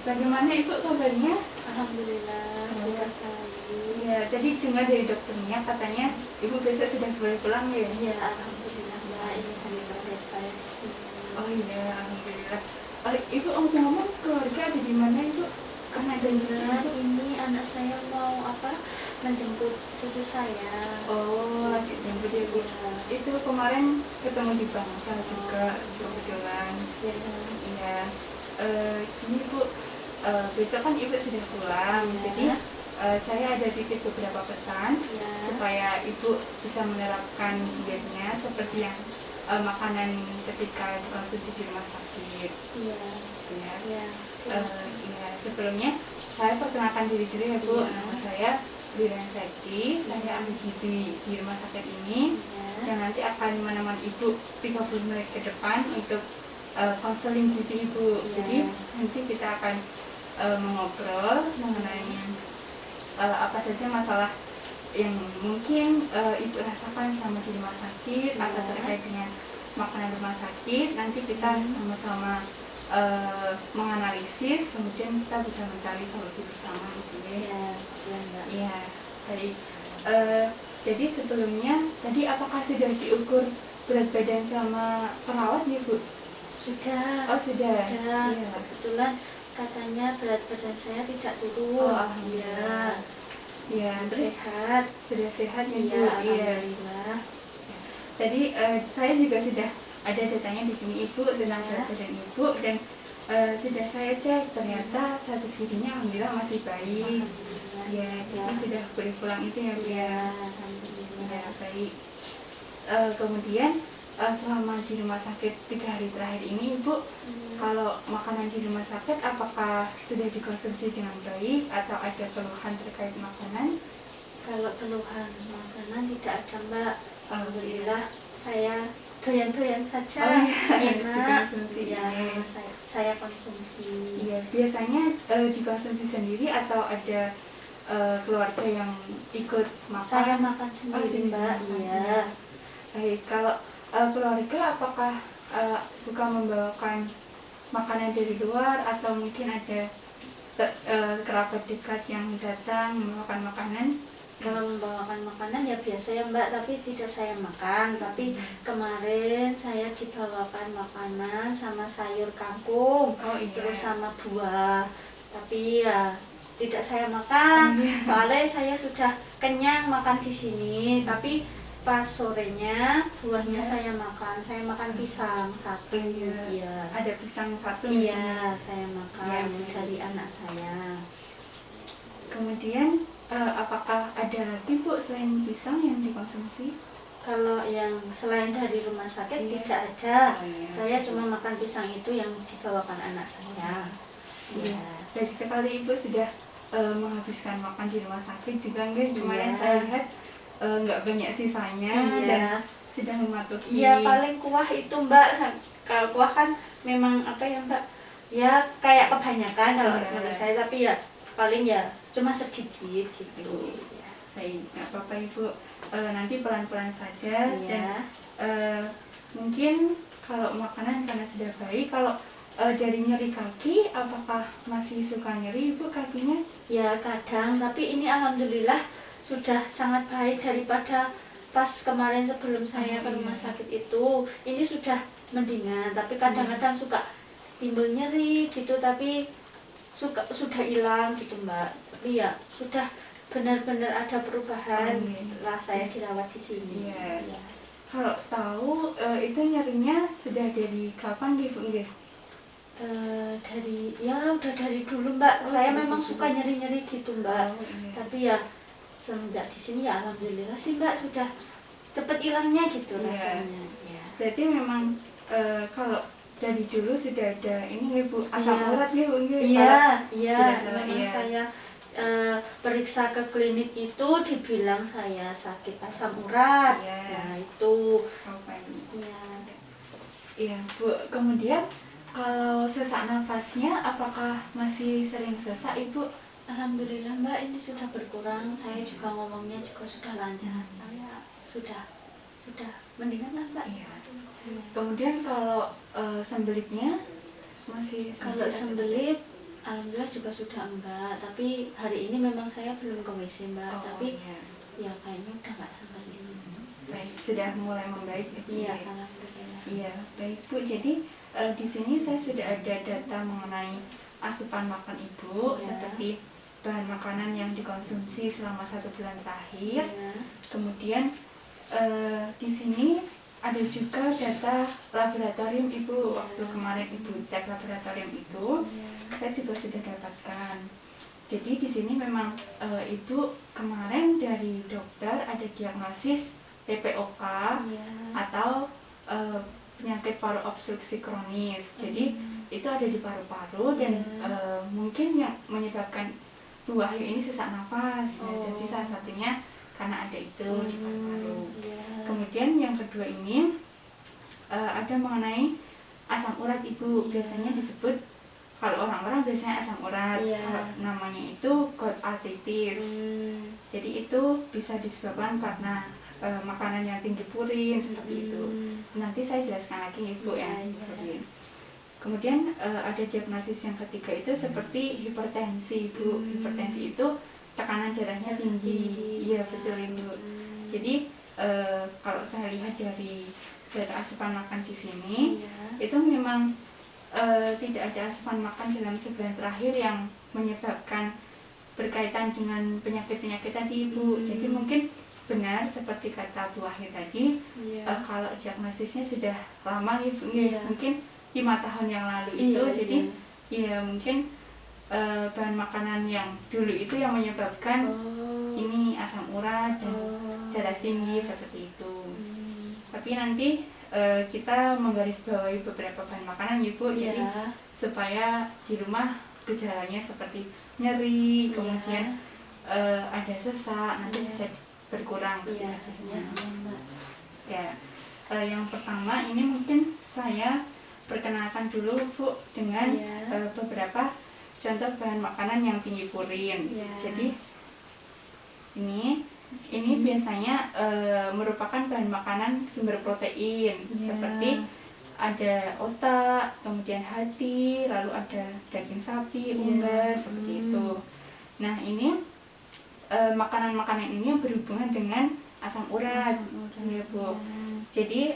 bagaimana Ibu kabarnya? Alhamdulillah, sehat baik. Ya, tadi dengar dari dokternya katanya Ibu besok sudah boleh pulang ya? Iya, alhamdulillah Mbak, ini hari terakhir saya di sini. Oh iya, alhamdulillah. Ibu ngomong keluarga ada di mana Ibu? Karena Dengar ini anak saya mau menjemput cucu saya. Oh, lagi jemput ya Bu. Iya. Itu kemarin ketemu di Bangsal juga kebetulan. Iya. Iya. Ini Bu, besok kan Ibu sudah pulang, Iya. jadi saya ada titip beberapa pesan Iya. supaya Ibu bisa menerapkan dietnya seperti yang makanan ketika dikonsumsi di rumah sakit. Iya. Ya. Iya. Iya, sebelumnya saya perkenalkan diri dulu ya Bu. Iya. Nama saya Liran Seti, saya ahli gizi di rumah sakit ini. Iya. Yang nanti akan menemani Ibu 30 menit ke depan untuk konseling gizi Ibu. Iya. Jadi nanti kita akan mengobrol mengenai apa saja masalah yang mungkin Ibu rasakan selama di rumah sakit atau terkait dengan makanan rumah sakit. Nanti kita sama-sama menganalisis, kemudian kita bisa mencari solusi bersama gitu ya. Iya, iya Mbak. Iya, baik. Jadi sebelumnya tadi apakah sudah diukur berat badan sama perawat nih Bu? Sudah. Oh sudah. Sudah. Iya. Kebetulan katanya berat badan saya tidak turun. Oh alhamdulillah. Iya. Terus Sehat. sudah sehat ya Iya, Bu? Iya. alhamdulillah. Tadi saya juga sudah ada datanya di sini Ibu tentang berat badan Ibu, dan sudah saya cek ternyata status gizinya alhamdulillah masih baik. Ya, jadi sudah boleh pulang itu ya Bu ya. Alhamdulillah. Ya, baik. Kemudian selama di rumah sakit 3 hari terakhir ini Ibu, kalau makanan di rumah sakit apakah sudah dikonsumsi dengan baik atau ada keluhan terkait makanan? Kalau keluhan makanan tidak ada Mbak. Alhamdulillah saya doyan-doyan saja. Oh, iya. Enak. Dikonsumsi. Ya, saya konsumsi. Iya, biasanya dikonsumsi sendiri atau ada keluarga yang ikut makan? Saya makan sendiri Mbak. Iya. Baik, kalau keluarga apakah suka membawakan makanan dari luar atau mungkin ada kerabat dekat yang datang membawakan makanan? Kalau membawakan makanan ya biasa ya Mbak, tapi tidak saya makan. Tapi kemarin saya dibawakan makanan sama sayur kangkung, Oh iya. terus sama buah. Tapi ya tidak saya makan. Soalnya saya sudah kenyang makan di sini. Tapi pas sorenya buahnya saya makan. Saya makan pisang satu. Iya. Ada pisang satu. Iya, saya makan Iya. dari anak saya. Kemudian apakah ada lagi Bu selain pisang yang dikonsumsi? Kalau yang selain dari rumah sakit Iya. tidak ada. Oh, iya. Saya cuma makan pisang itu yang dibawakan anak saya. Iya. Baik sekali Ibu sudah menghabiskan makan di rumah sakit juga enggak? Kemarin Iya. saya lihat nggak banyak sisanya dan Iya. sudah mematuhi. Iya, paling kuah itu Mbak. Kalau kuah kan memang apa ya Mbak? Ya kayak kebanyakan kalau Iya. menurut saya, tapi ya paling ya cuma sedikit gitu. Ya. Baik, nggak apa-apa Ibu. Nanti pelan-pelan saja. Iya. Dan mungkin kalau makanan karena sudah baik, kalau dari nyeri kaki, apakah masih suka nyeri Ibu kakinya? Ya kadang, tapi ini alhamdulillah sudah sangat baik daripada pas kemarin sebelum saya ke rumah sakit itu. Ini sudah mendingan, tapi kadang-kadang suka timbul nyeri gitu, tapi sudah hilang gitu Mbak. Tapi ya sudah benar-benar ada perubahan setelah saya dirawat di sini. Iya. Ya. Kalau tahu itu nyerinya sudah dari kapan Ibu? Udah dari dulu Mbak. Saya dari memang dulu. suka nyeri-nyeri gitu Mbak. Oh, iya. Tapi ya semenjak di sini ya alhamdulillah sih Mbak, sudah cepet hilangnya gitu Iya. rasanya. Ya. Berarti memang kalau dari dulu sudah ada ini ya Bu, asam Iya. urat ya Bu? Iya, tidak salah, memang iya. saya periksa ke klinik itu dibilang saya sakit asam urat. Iya. Nah itu. Iya. Iya Bu, kemudian kalau sesak nafasnya apakah masih sering sesak Ibu? Alhamdulillah Mbak, ini sudah berkurang. Saya juga ngomongnya juga sudah lancar. Ya, sudah mendingan lah Mbak. Iya. Kemudian kalau sembelitnya masih Kalau sembelit Alhamdulillah juga sudah enggak, tapi hari ini memang saya belum ke WC Mbak, tapi iya. ya kayaknya udah nggak seperti ini. Baik, sudah mulai membaik ya, Bu? Iya, alhamdulillah. Iya, baik Bu. Jadi di sini saya sudah ada data mengenai asupan makan Ibu, Iya. seperti bahan makanan yang dikonsumsi selama 1 bulan terakhir. Iya. Kemudian di sini ada juga data laboratorium Ibu. Waktu kemarin Ibu cek laboratorium itu, Iya. saya juga sudah dapatkan. Jadi di sini memang Ibu kemarin dari dokter ada diagnosis PPOK Iya. atau penyakit paru obstruksi kronis. Jadi itu ada di paru-paru dan mungkin yang menyebabkan Bu Wahyu ini sesak nafas. Nah, jadi salah satunya karena ada itu di paru-paru. Iya. Kemudian yang kedua ini ada mengenai asam urat Ibu. Biasanya disebut, kalau orang-orang biasanya asam urat, Iya. namanya itu gout arthritis. Jadi itu bisa disebabkan karena makanan yang tinggi purin seperti itu. Nanti saya jelaskan lagi Ibu Iya, ya. iya. Purin. Kemudian ada diagnosis yang ketiga itu seperti hipertensi Ibu. Hipertensi itu tekanan darahnya tinggi. Iya betul Ibu. Jadi kalau saya lihat dari data asupan makan di sini, Iya. itu memang tidak ada asupan makan dalam sebulan terakhir yang menyebabkan berkaitan dengan penyakit-penyakit tadi Ibu. Jadi mungkin benar seperti kata Bu Wahyu tadi, Iya. kalau diagnosisnya sudah lama Ibu, Iya. mungkin 5 tahun yang lalu itu. Iya, Jadi iya. ya mungkin bahan makanan yang dulu itu yang menyebabkan ini asam urat dan darah tinggi seperti itu. Tapi nanti kita menggarisbawahi beberapa bahan makanan Ibu, jadi Iya. supaya di rumah gejalanya seperti nyeri, Iya. kemudian ada sesak, nanti Iya. bisa berkurang. Iya, iya, Mbak. Ya, yang pertama ini mungkin saya perkenalkan dulu Bu dengan Iya. beberapa contoh bahan makanan yang tinggi purin. Iya. Jadi ini biasanya merupakan bahan makanan sumber protein, Iya. seperti ada otak, kemudian hati, lalu ada daging sapi, Iya. unggas, seperti itu. Nah ini makanan-makanan ini yang berhubungan dengan asam urat, ya Bu. Jadi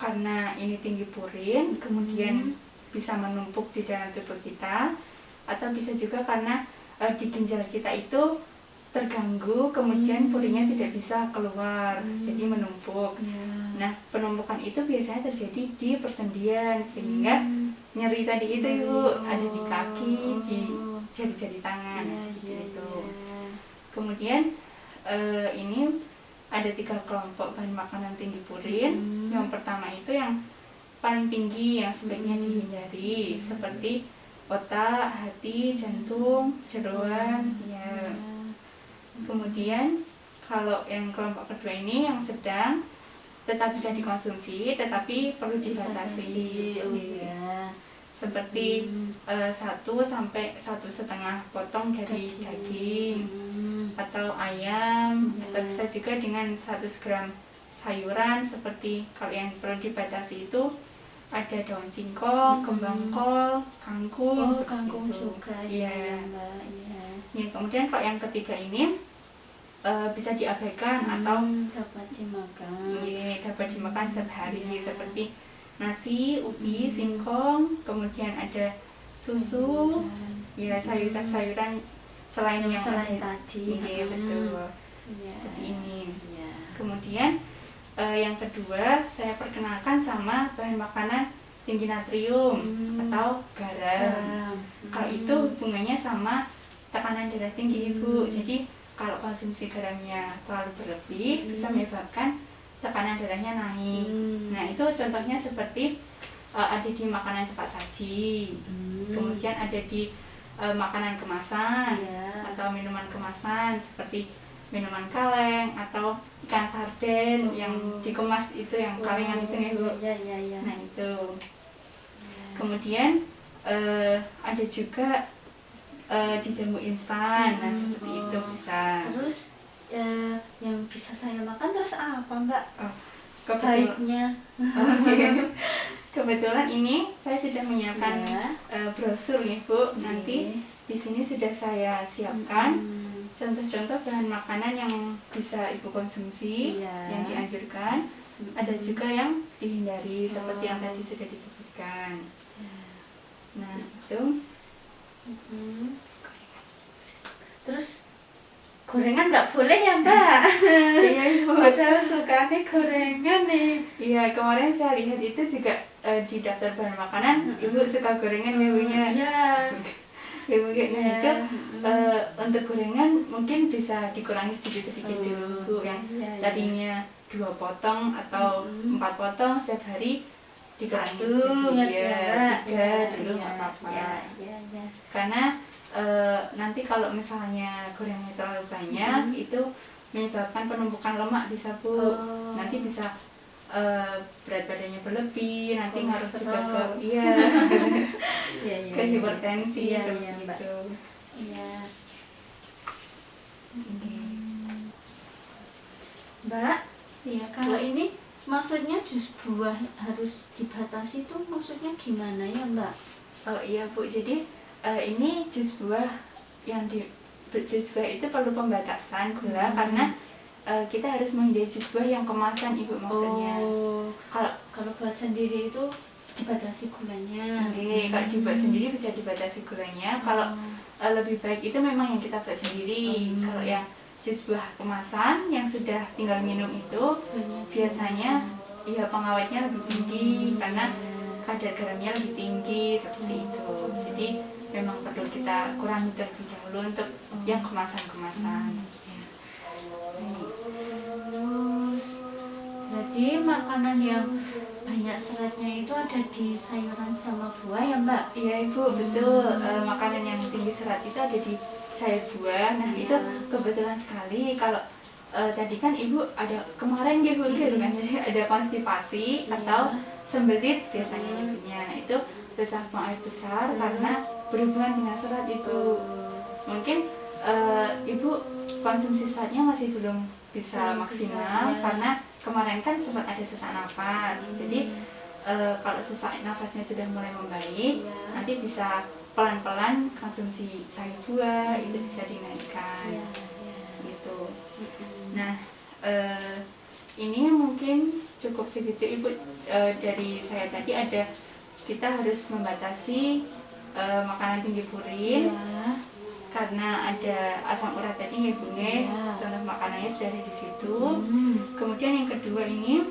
karena ini tinggi purin, kemudian bisa menumpuk di dalam tubuh kita, atau bisa juga karena di ginjal kita itu terganggu, kemudian purinnya tidak bisa keluar, jadi menumpuk. Nah penumpukan itu biasanya terjadi di persendian, sehingga nyeri tadi itu Ibu ada di kaki, di jari-jari tangan, seperti itu. Kemudian ini ada 3 kelompok bahan makanan tinggi purin. Yang pertama itu yang paling tinggi, yang sebaiknya dihindari, seperti otak, hati, jantung, jeroan, ya. Kemudian kalau yang kelompok kedua ini yang sedang, tetap bisa dikonsumsi, tetapi perlu dibatasi. Ya. Seperti 1 sampai 1,5 potong dari daging atau ayam, atau bisa juga dengan 100 gram sayuran. Seperti kalau yang perlu dibatasi itu ada daun singkong, kembang kol, kangkung, seperti Kangkung itu. juga. Iya. Mbak. Iya. Ya, kemudian kalau yang ketiga ini bisa diabaikan atau dapat dimakan. dapat dimakan setiap hari, seperti nasi, ubi, singkong, kemudian ada susu, ya sayuran-sayuran selain yang selain ada. tadi. Iya betul, Iya. seperti ini. Iya. Kemudian yang kedua saya perkenalkan sama bahan makanan tinggi natrium atau garam. Kalau itu hubungannya sama tekanan darah tinggi Ibu. Jadi kalau konsumsi garamnya terlalu berlebih bisa menyebabkan tekanan darahnya naik. Nah itu contohnya seperti ada di makanan cepat saji, kemudian ada di makanan kemasan, Iya. atau minuman kemasan seperti minuman kaleng atau ikan sarden yang dikemas itu, yang kalengan itu nih Bu. Iya. Nah itu. Kemudian ada juga di jamu instan, nah seperti itu bisa. Terus yang bisa saya makan terus apa Mbak? Kebetulan, Baiknya. kebetulan ini saya sudah menyiapkan Ya. brosur ya Bu. Oke. Nanti di sini sudah saya siapkan contoh-contoh bahan makanan yang bisa Ibu konsumsi, Iya. yang dianjurkan. Ada juga yang dihindari seperti yang tadi sudah disebutkan. Nah, itu Terus gorengan nggak boleh ya Mbak? iya Ibu. Padahal sukanya gorengan nih. Iya, kemarin saya lihat itu juga di daftar bahan makanan Ibu suka gorengan ya Bu nya. Iya. Ya Bu. Nah, Iya. itu untuk gorengan mungkin bisa dikurangi sedikit-sedikit dulu Bu, yang Iya, iya. tadinya 2 potong atau 4 potong setiap hari dikurangi jadi ya 3 dulu nggak apa-apa. Iya. Karena nanti kalau misalnya gorengannya terlalu banyak itu menyebabkan penumpukan lemak bisa Bu. Oh. Nanti bisa berat badannya berlebih, nanti ngaruh juga ke Kolesterol. iya Iya, ke hipertensi Iya, seperti iya, Mbak. itu. Iya. Oke. Mbak, Iya kalau Kak. ini maksudnya jus buah harus dibatasi tuh maksudnya gimana ya Mbak? Oh iya Bu, jadi ini jus buah yang jus buah itu perlu pembatasan gula karena kita harus menghindari jus buah yang kemasan Ibu maksudnya. Oh, Kalau buat sendiri itu dibatasi gulanya. kalau dibuat sendiri bisa dibatasi gulanya. Kalau lebih baik itu memang yang kita buat sendiri. Kalau yang jus buah kemasan yang sudah tinggal minum itu biasanya ya pengawetnya lebih tinggi karena kadar garamnya lebih tinggi seperti itu. Jadi memang perlu kita kurangi terlebih dahulu untuk yang kemasan-kemasan. Terus, berarti makanan yang banyak seratnya itu ada di sayuran sama buah ya Mbak? Iya Ibu, betul. Makanan yang tinggi serat itu ada di sayur buah. Nah itu kebetulan sekali kalau tadi kan Ibu ada kemarin gitu kan, jadi ada konstipasi atau sembelit biasanya nyebutnya. Nah itu bisa buang air besar karena berhubungan dengan serat itu. Mungkin Ibu konsumsi seratnya masih belum bisa maksimal karena kemarin kan sempat ada sesak nafas. Jadi kalau sesak nafasnya sudah mulai membaik, nanti bisa pelan-pelan konsumsi sayur buah itu bisa dinaikkan gitu. Nah ini mungkin cukup segitu Ibu dari saya tadi. Ada kita harus membatasi makanan tinggi purin karena ada asam urat tadi ya Bu ya. Contoh makanannya sudah ada di situ. Kemudian yang kedua ini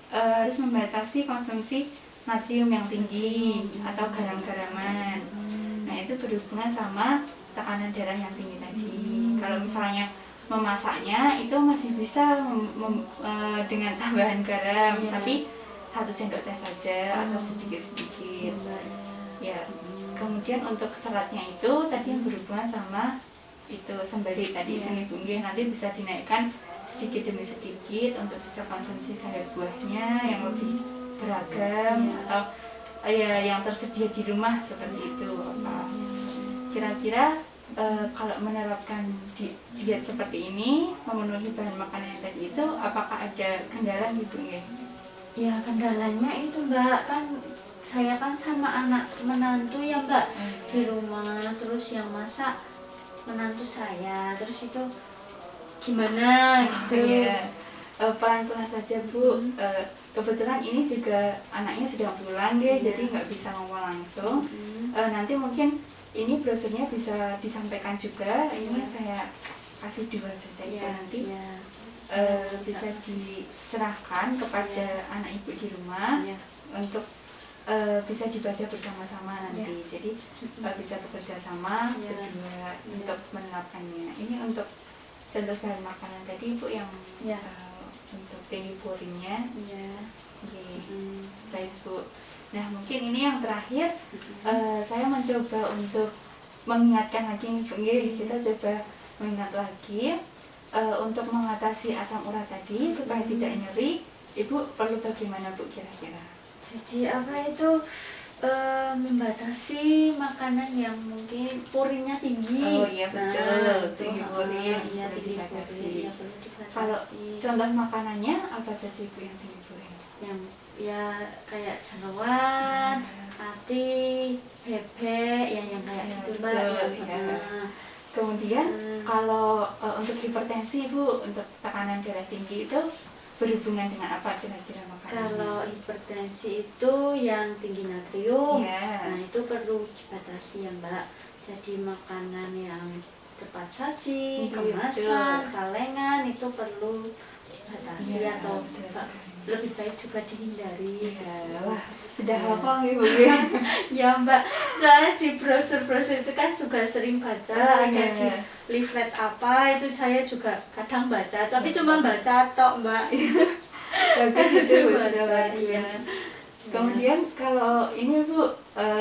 harus membatasi konsumsi natrium yang tinggi atau garam-garaman. Nah itu berhubungan sama tekanan darah yang tinggi tadi. Kalau misalnya memasaknya itu masih bisa dengan tambahan garam, tapi 1 sendok teh saja atau sedikit-sedikit. Ya. Kemudian untuk seratnya itu tadi yang berhubungan sama itu sembelit tadi yang Ibu nanti bisa dinaikkan sedikit demi sedikit untuk bisa konsumsi sayur buahnya yang lebih beragam atau ya yang tersedia di rumah seperti itu. Kira-kira kalau menerapkan diet seperti ini memenuhi bahan makanan yang tadi itu apakah ada kendala Ibu ya? Ya kendalanya itu Mbak, kan saya kan sama anak menantu ya Mbak di rumah, terus yang masak menantu saya, terus itu gimana gitu. Iya. Pelan-pelan saja Bu. Kebetulan ini juga anaknya sedang pulang deh, jadi nggak bisa ngomong langsung. Nanti mungkin ini brosurnya bisa disampaikan juga. Ini saya kasih 2 saja Ibu nanti. Bisa diserahkan kepada anak Ibu di rumah untuk bisa dibaca bersama-sama nanti. Jadi bisa bekerja sama berdua untuk menerapkannya. Ini untuk contoh bahan makanan tadi Bu yang untuk tinggi purinnya. Baik Bu. Nah mungkin ini yang terakhir saya mencoba untuk mengingatkan lagi nih Bu. Kita coba mengingat lagi untuk mengatasi asam urat tadi supaya tidak nyeri. Ibu perlu bagaimana Bu kira-kira? Jadi apa itu membatasi makanan yang mungkin purinnya tinggi. Oh iya betul, tinggi purin Iya, perlu tinggi dibatasi. purin ya, perlu dibatasi. Kalau contoh makanannya apa saja Ibu yang tinggi purin? yang ya kayak jeroan, ati, bebek, yang kayak Ya, gitu Mbak. betul, Ya. ya. Kemudian Hmm. kalau untuk hipertensi Bu, untuk tekanan darah tinggi itu berhubungan dengan apa kira-kira makanannya? Kalau hipertensi itu yang tinggi natrium, Ya. nah itu perlu dibatasi ya Mbak. Jadi makanan yang cepat saji, Iya, kemasan, betul. kalengan itu perlu dibatasi Ya, atau betul sekali. lebih baik juga dihindari. Ya, wah, sudah Ya. hafal nih Bu ya. Ya Mbak, saya di brosur-brosur itu kan juga sering baca, ada Iya. di leaflet apa itu saya juga kadang baca, tapi cuma baca tok Mbak. Bagus itu Bu, sudah Baca, bagus. iya. Kemudian kalau ini Bu,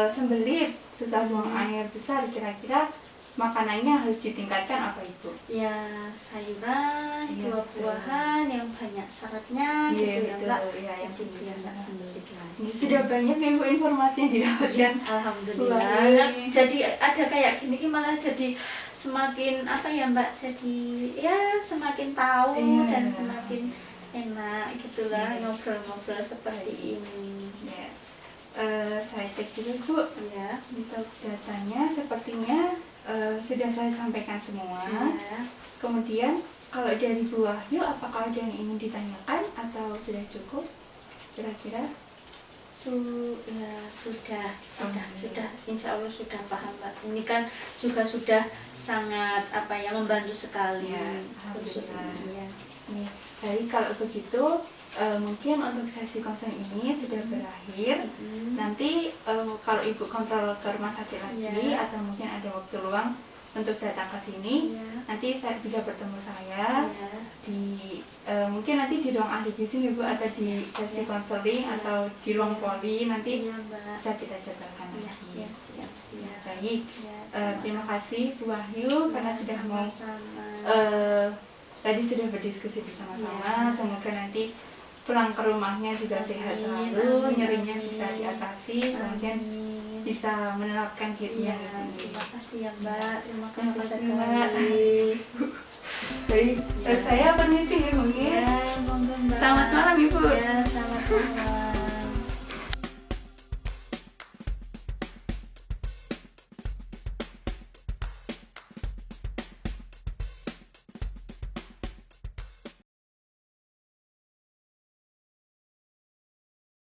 sembelit, susah buang air besar, kira-kira makanannya harus ditingkatkan apa Ibu? Ya sayuran, Iya, buah-buahan yang banyak seratnya Iya, gitu ya betul. Mbak. Iya, yang Jadi tinggi biar nggak serat. sembelit lagi. Ini sudah banyak ya Bu informasi yang didapatkan. Alhamdulillah. Wah. Jadi ada kayak gini malah jadi semakin apa ya Mbak? Jadi ya semakin tahu Iya. dan semakin enak gitulah Iya. ngobrol-ngobrol seperti ini. Ya. Saya cek dulu Bu, Ya. untuk datanya sepertinya sudah saya sampaikan semua. Ya. Kemudian kalau dari Bu Wahyu, apakah ada yang ingin ditanyakan atau sudah cukup? Kira-kira? Ya sudah, Alhamdulillah. insya Allah sudah paham Mbak. Ini kan juga sudah sangat apa ya membantu sekali. Ya, alhamdulillah. Iya. Nih, baik kalau begitu mungkin untuk sesi konseling ini sudah berakhir. Mm. Nanti kalau Ibu kontrol ke rumah sakit lagi Ya. atau mungkin ada waktu luang untuk datang ke sini, Iya. nanti saya bisa bertemu saya Iya. di mungkin nanti di ruang ahli gizi ya Bu, atau di sesi Ya. konseling Siap. atau di ruang poli nanti Iya Mbak. bisa kita jadwalkan Iya, lagi. iya, siap. Baik, Ya, terima kasih Bu Wahyu karena Ya, sudah mau sama-sama. tadi sudah berdiskusi bersama-sama. Ya. Semoga nanti pulang ke rumahnya juga Amin, sehat amin, selalu, nyerinya amin. bisa diatasi, kemudian Amin. bisa menerapkan Iya, dirinya sendiri. terima kasih ya Mbak. Terima Terima kasih kasih, sekali. Baik, Ya. saya permisi ya Bu. Ya, monggo Mbak. Selamat malam Ibu. Ya, selamat malam.